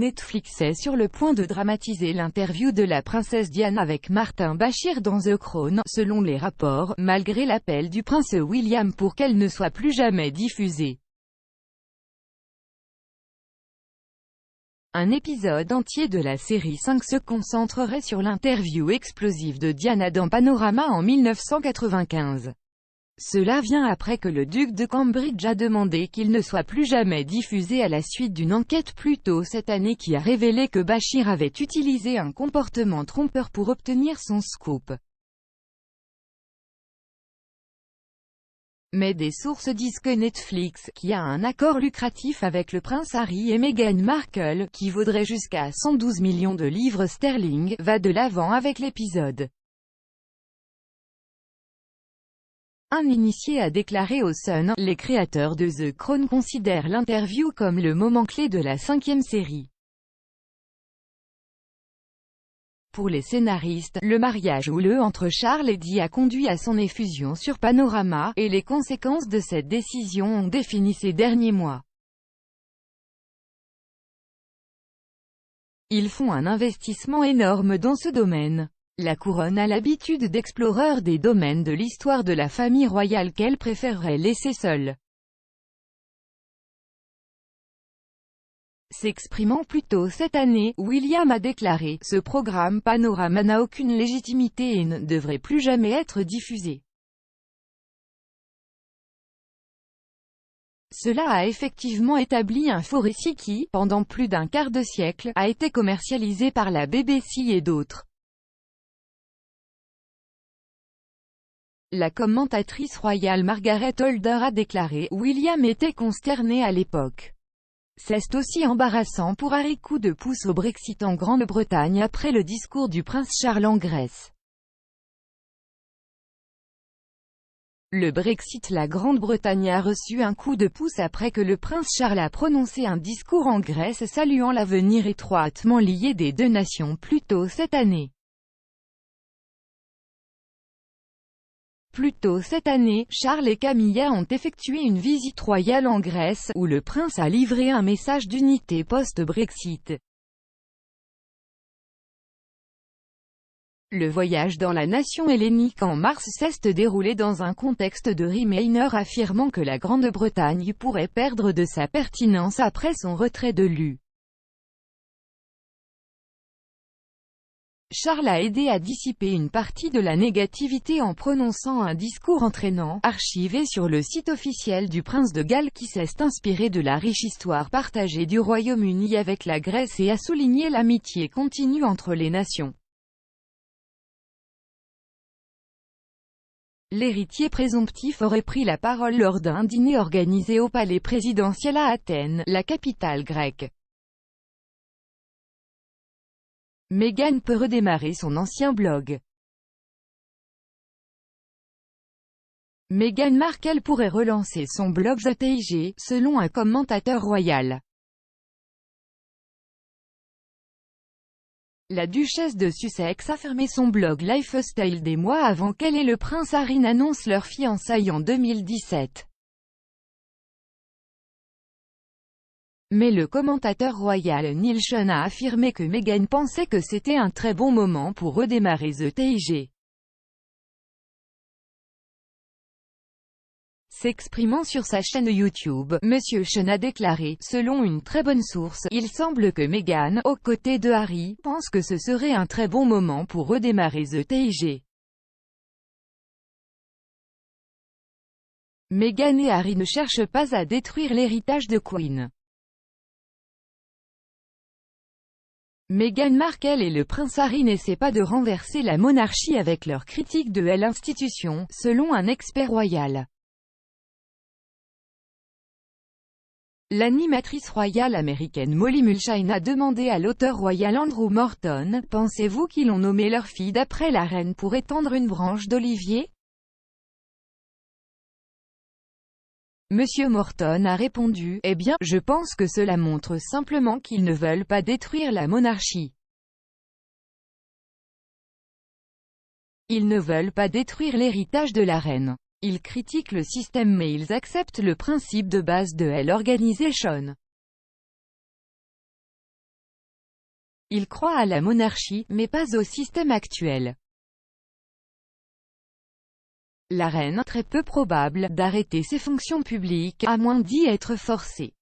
Netflix est sur le point de dramatiser l'interview de la princesse Diane avec Martin Bashir dans The Crown, selon les rapports, malgré l'appel du prince William pour qu'elle ne soit plus jamais diffusée. Un épisode entier de la série 5 se concentrerait sur l'interview explosive de Diana dans Panorama en 1995. Cela vient après que le duc de Cambridge a demandé qu'il ne soit plus jamais diffusé à la suite d'une enquête plus tôt cette année qui a révélé que Bashir avait utilisé un comportement trompeur pour obtenir son scoop. Mais des sources disent que Netflix, qui a un accord lucratif avec le prince Harry et Meghan Markle, qui vaudrait jusqu'à 112 millions de livres sterling, va de l'avant avec l'épisode. Un initié a déclaré au Sun, les créateurs de The Crown considèrent l'interview comme le moment clé de la 5e série. Pour les scénaristes, le mariage houleux entre Charles et Di a conduit à son effusion sur Panorama, et les conséquences de cette décision ont défini ces derniers mois. Ils font un investissement énorme dans ce domaine. La couronne a l'habitude d'explorer des domaines de l'histoire de la famille royale qu'elle préférerait laisser seule. S'exprimant plus tôt cette année, William a déclaré « Ce programme Panorama n'a aucune légitimité et ne devrait plus jamais être diffusé. Cela a effectivement établi un faux récit qui, pendant plus d'un quart de siècle, a été commercialisé par la BBC et d'autres. » La commentatrice royale Margaret Holder a déclaré « William était consterné à l'époque. C'est aussi embarrassant pour Harry. Coup de pouce au Brexit en Grande-Bretagne après le discours du prince Charles en Grèce. Le Brexit. La Grande-Bretagne a reçu un coup de pouce après que le prince Charles a prononcé un discours en Grèce saluant l'avenir étroitement lié des deux nations plus tôt cette année. Plus tôt cette année, Charles et Camilla ont effectué une visite royale en Grèce, où le prince a livré un message d'unité post-Brexit. Le voyage dans la nation hellénique en mars s'est déroulé dans un contexte de Remainer affirmant que la Grande-Bretagne pourrait perdre de sa pertinence après son retrait de l'UE. Charles a aidé à dissiper une partie de la négativité en prononçant un discours entraînant, archivé sur le site officiel du prince de Galles qui s'est inspiré de la riche histoire partagée du Royaume-Uni avec la Grèce et a souligné l'amitié continue entre les nations. L'héritier présomptif aurait pris la parole lors d'un dîner organisé au palais présidentiel à Athènes, la capitale grecque. Meghan peut redémarrer son ancien blog. Meghan Markle pourrait relancer son blog The TIG, selon un commentateur royal. La duchesse de Sussex a fermé son blog Lifestyle des mois avant qu'elle et le prince Harry n'annoncent leur fiançailles en 2017. Mais le commentateur royal Neil Sean a affirmé que Meghan pensait que c'était un très bon moment pour redémarrer The TIG. S'exprimant sur sa chaîne YouTube, Monsieur Sean a déclaré, selon une très bonne source, il semble que Meghan, aux côtés de Harry, pense que ce serait un très bon moment pour redémarrer The TIG. Meghan et Harry ne cherchent pas à détruire l'héritage de Queen. Meghan Markle et le prince Harry n'essaient pas de renverser la monarchie avec leur critique de l'institution, selon un expert royal. L'animatrice royale américaine Molly Mulshine a demandé à l'auteur royal Andrew Morton, « Pensez-vous qu'ils ont nommé leur fille d'après la reine pour étendre une branche d'olivier ?» Monsieur Morton a répondu, « Eh bien, je pense que cela montre simplement qu'ils ne veulent pas détruire la monarchie. Ils ne veulent pas détruire l'héritage de la reine. Ils critiquent le système mais ils acceptent le principe de base de l'organisation. Il croit à la monarchie, mais pas au système actuel. La reine, très peu probable, d'arrêter ses fonctions publiques, à moins d'y être forcée.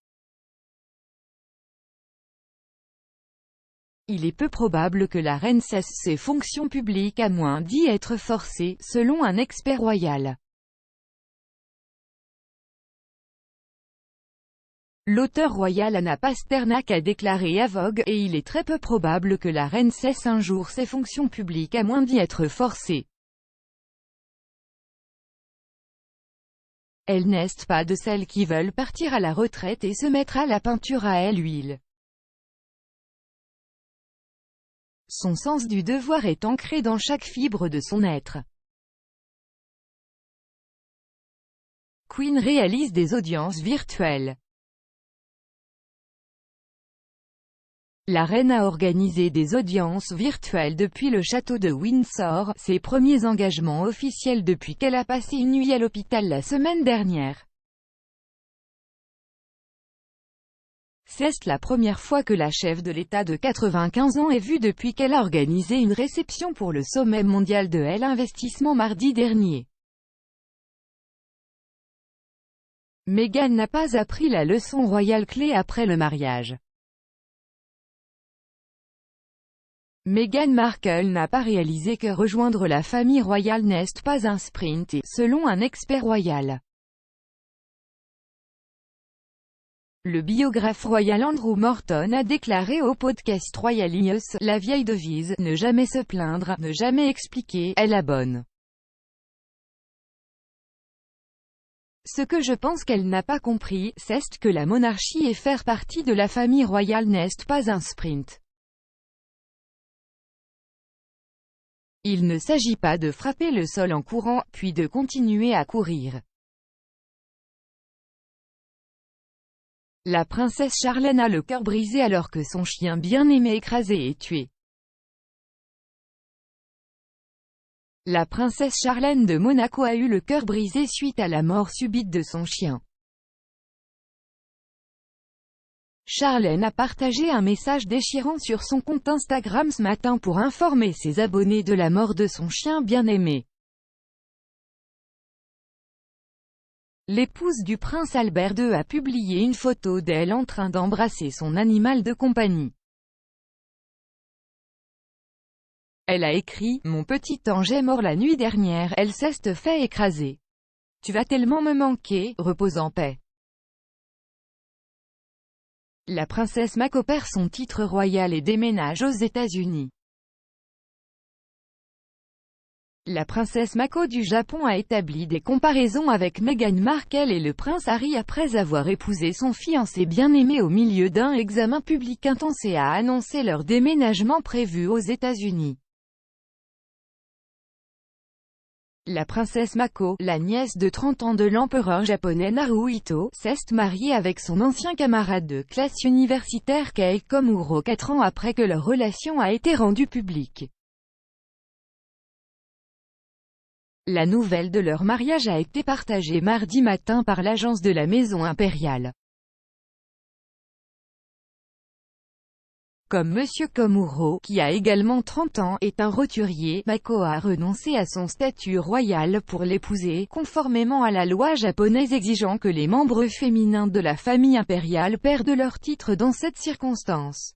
Il est peu probable que la reine cesse ses fonctions publiques à moins d'y être forcée, selon un expert royal. L'auteur royal Anna Pasternak a déclaré à Vogue, et il est très peu probable que la reine cesse un jour ses fonctions publiques à moins d'y être forcée. Elle n'est pas de celles qui veulent partir à la retraite et se mettre à la peinture à l'huile. Son sens du devoir est ancré dans chaque fibre de son être. Queen réalise des audiences virtuelles. La reine a organisé des audiences virtuelles depuis le château de Windsor, ses premiers engagements officiels depuis qu'elle a passé une nuit à l'hôpital la semaine dernière. C'est la première fois que la chef de l'État de 95 ans est vue depuis qu'elle a organisé une réception pour le sommet mondial de l'investissement mardi dernier. Meghan n'a pas appris la leçon royale clé après le mariage. Meghan Markle n'a pas réalisé que rejoindre la famille royale n'est pas un sprint et, selon un expert royal. Le biographe royal Andrew Morton a déclaré au podcast Royal News, la vieille devise, ne jamais se plaindre, ne jamais expliquer, est la bonne. Ce que je pense qu'elle n'a pas compris, c'est que la monarchie et faire partie de la famille royale n'est pas un sprint. Il ne s'agit pas de frapper le sol en courant, puis de continuer à courir. La princesse Charlène a le cœur brisé alors que son chien bien-aimé écrasé et tué. La princesse Charlène de Monaco a eu le cœur brisé suite à la mort subite de son chien. Charlène a partagé un message déchirant sur son compte Instagram ce matin pour informer ses abonnés de la mort de son chien bien-aimé. L'épouse du prince Albert II a publié une photo d'elle en train d'embrasser son animal de compagnie. Elle a écrit « Mon petit ange est mort la nuit dernière, elle s'est fait écraser. Tu vas tellement me manquer, repose en paix. » La princesse Mako perd son titre royal et déménage aux États-Unis. La princesse Mako du Japon a établi des comparaisons avec Meghan Markle et le prince Harry après avoir épousé son fiancé bien-aimé au milieu d'un examen public intense et a annoncé leur déménagement prévu aux États-Unis. La princesse Mako, la nièce de 30 ans de l'empereur japonais Naruhito, s'est mariée avec son ancien camarade de classe universitaire Kei Komuro 4 ans après que leur relation a été rendue publique. La nouvelle de leur mariage a été partagée mardi matin par l'agence de la maison impériale. Comme Monsieur Komuro, qui a également 30 ans, est un roturier, Mako a renoncé à son statut royal pour l'épouser, conformément à la loi japonaise exigeant que les membres féminins de la famille impériale perdent leur titre dans cette circonstance.